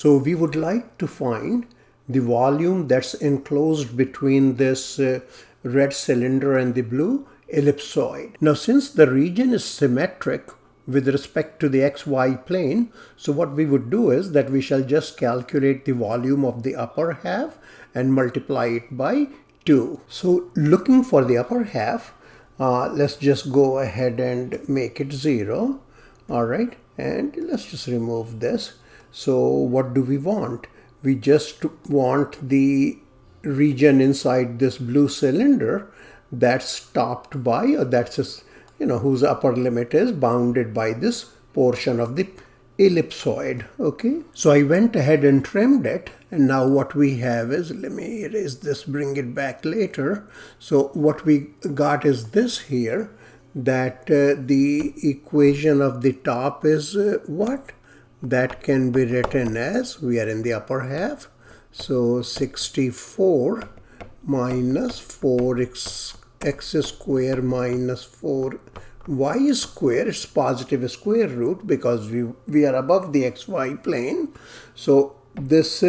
So we would like to find the volume that's enclosed between this red cylinder and the blue ellipsoid. Now, since the region is symmetric with respect to the xy plane, so what we would do is that we shall just calculate the volume of the upper half and multiply it by 2. So looking for the upper half, let's just go ahead and make it 0. All right, and let's just remove this. So what do we want? We just want the region inside this blue cylinder that's topped by, or that's, whose upper limit is bounded by this portion of the ellipsoid. Okay, so I went ahead and trimmed it, and now what we have is, let me erase this, bring it back later. So what we got is this here, that the equation of the top is what? That can be written as, we are in the upper half, so 64 minus 4x square minus 4y square. It's positive square root because we are above the xy plane. So this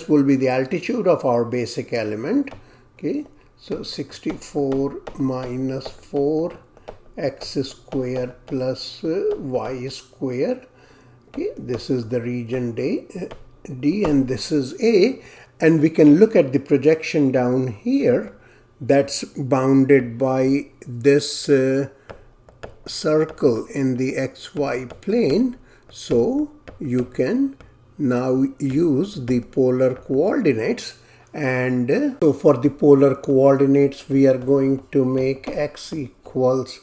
will be the altitude of our basic element. Okay, so 64 minus 4x square plus y square. Okay, this is the region D, and this is A, and we can look at the projection down here that's bounded by this circle in the xy plane. So you can now use the polar coordinates, and so for the polar coordinates we are going to make x equals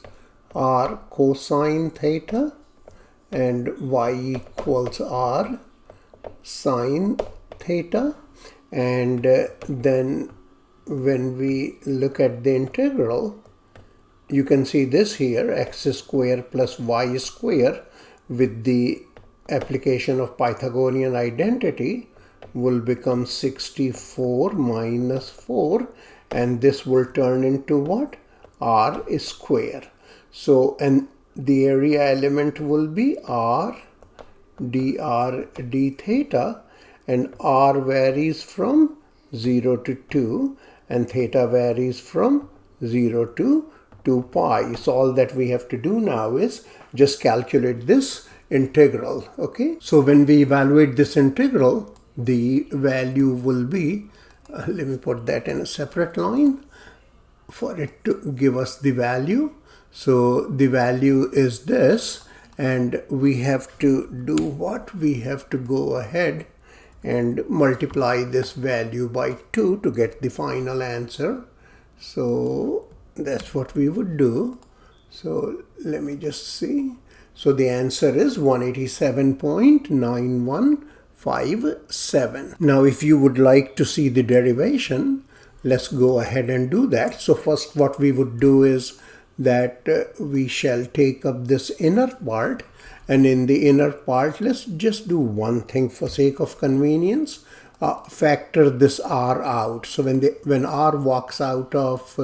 r cosine theta and y equals r sine theta, and then when we look at the integral, you can see this here, x square plus y square with the application of Pythagorean identity will become 64 minus 4, and this will turn into what? R square. So, and the area element will be r dr d theta, and r varies from 0 to 2 and theta varies from 0 to 2 pi. So all that we have to do now is just calculate this integral. Okay, so when we evaluate this integral, the value will be, let me put that in a separate line for it to give us the value. So the value is this, and we have to do what? We have to go ahead and multiply this value by 2 to get the final answer. So that's what we would do. So let me just see. So the answer is 187.9157. Now if you would like to see the derivation, let's go ahead and do that. So first what we would do is that we shall take up this inner part, and in the inner part let's just do one thing for sake of convenience. Factor this r out. So when r walks out of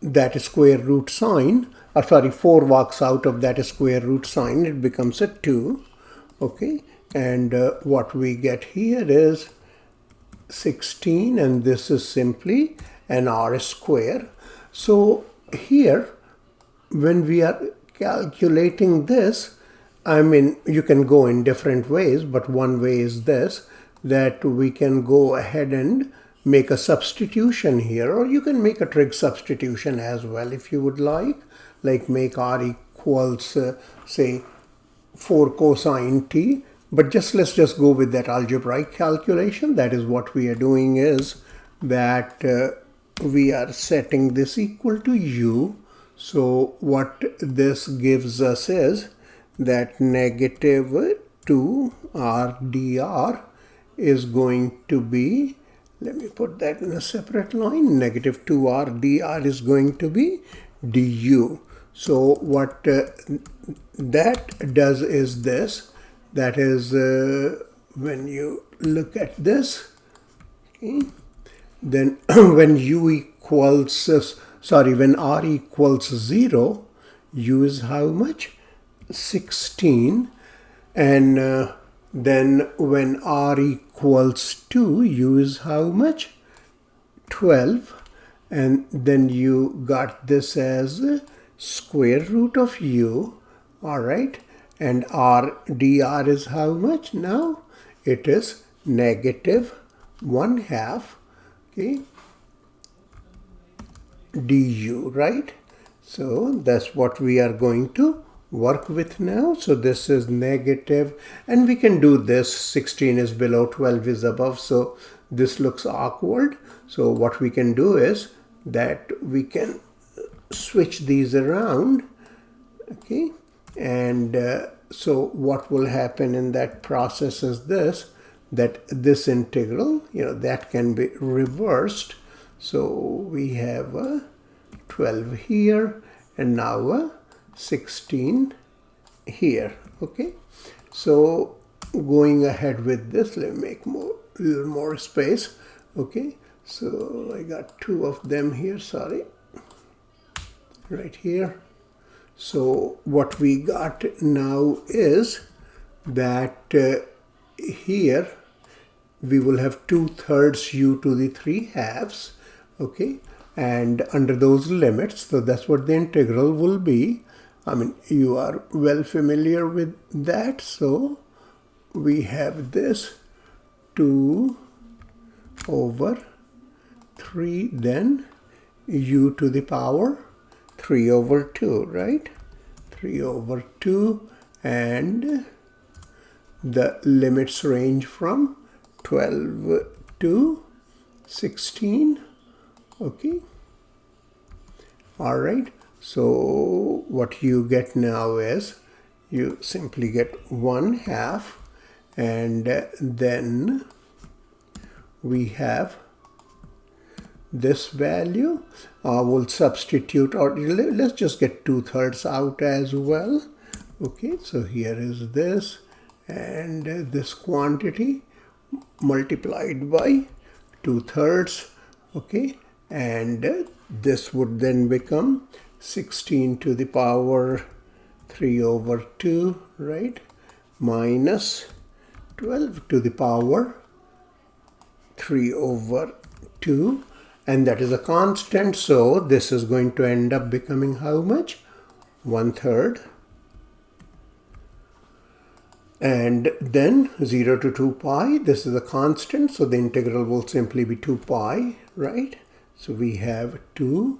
that square root sign, 4 walks out of that square root sign, it becomes a 2. Okay, and what we get here is 16, and this is simply an r square. So here, when we are calculating this, I mean, you can go in different ways, but one way is this, that we can go ahead and make a substitution here, or you can make a trig substitution as well if you would like make r equals say 4 cosine t, but let's just go with that algebraic calculation. That is what we are doing, is that we are setting this equal to u. So what this gives us is that negative 2r dr is going to be, let me put that in a separate line, negative 2r dr is going to be du. So what that does is this, that is when you look at this, okay, then when when r equals 0, u is how much? 16, and Then when r equals 2, u is how much? 12. And then you got this as square root of u. All right. And r dr is how much now? It is negative 1/2, okay, du, right? So that's what we are going to work with now. So this is negative, and we can do this. 16 is below, 12 is above, so this looks awkward. So what we can do is that we can switch these around, okay? And so what will happen in that process is this, that this integral, that can be reversed. So we have 12 here and now 16 here, okay? So going ahead with this, let me make a little more space, okay? So I got two of them here, sorry, right here. So what we got now is that here we will have 2/3 u to the 3/2, okay? And under those limits, so that's what the integral will be. I mean, you are well familiar with that. So we have this 2/3, then u to the power 3/2, right? 3/2, and the limits range from 12 to 16, okay? All right, so what you get now is you simply get 1/2, and then we have this value. We'll substitute, or let's just get 2/3 out as well, okay? So here is this, and this quantity multiplied by 2/3, okay? And this would then become 16 to the power 3/2, right? Minus 12 to the power 3/2, and that is a constant. So this is going to end up becoming how much? 1/3. And then 0 to 2 pi, this is a constant, so the integral will simply be 2 pi, right? So we have 2,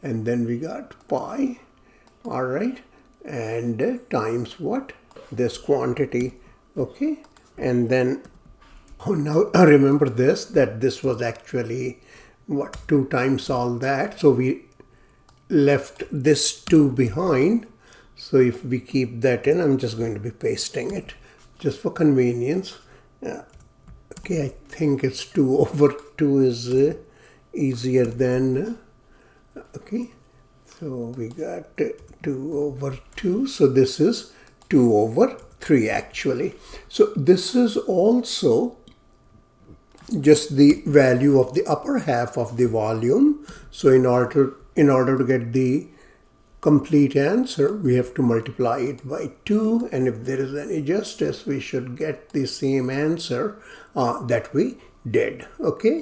and then we got pi, all right, and times what? This quantity, okay? And then, oh, now I remember this, that this was actually, what, 2 times all that, so we left this 2 behind. So if we keep that in, I'm just going to be pasting it just for convenience. Okay, I think it's 2/2 is easier than, okay. So we got 2/2. So this is 2/3 actually. So this is also just the value of the upper half of the volume. So in order to get the complete answer, we have to multiply it by 2, and if there is any justice, we should get the same answer that we did, okay?